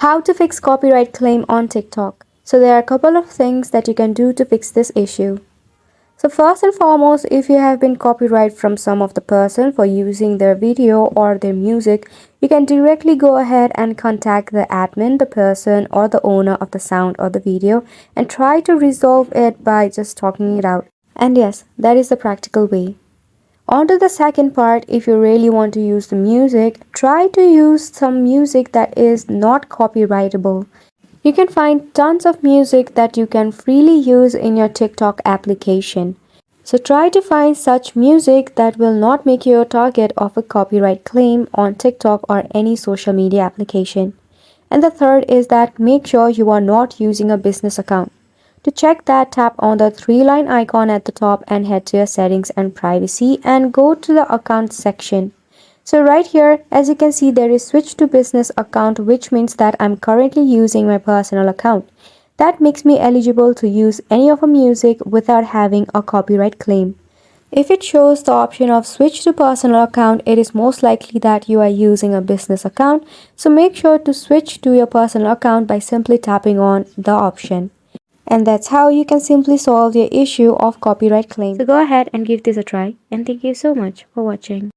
How to fix copyright claim on TikTok. So there are a couple of things that you can do to fix this issue. So first and foremost, if you have been copyright from some of the person for using their video or their music, you can directly go ahead and contact the admin, the person or the owner of the sound or the video, and try to resolve it by just talking it out. And yes, that is the practical way. On to the second part, if you really want to use the music, try to use some music that is not copyrightable. You can find tons of music that you can freely use in your TikTok application. So try to find such music that will not make you a target of a copyright claim on TikTok or any social media application. And the third is that make sure you are not using a business account. To check that, tap on the three-line icon at the top and head to your settings and privacy and go to the account section. So right here, as you can see, there is switch to business account, which means that I'm currently using my personal account. That makes me eligible to use any of a music without having a copyright claim. If it shows the option of switch to personal account, it is most likely that you are using a business account. So make sure to switch to your personal account by simply tapping on the option. And that's how you can simply solve your issue of copyright claim. So go ahead and give this a try, and thank you so much for watching.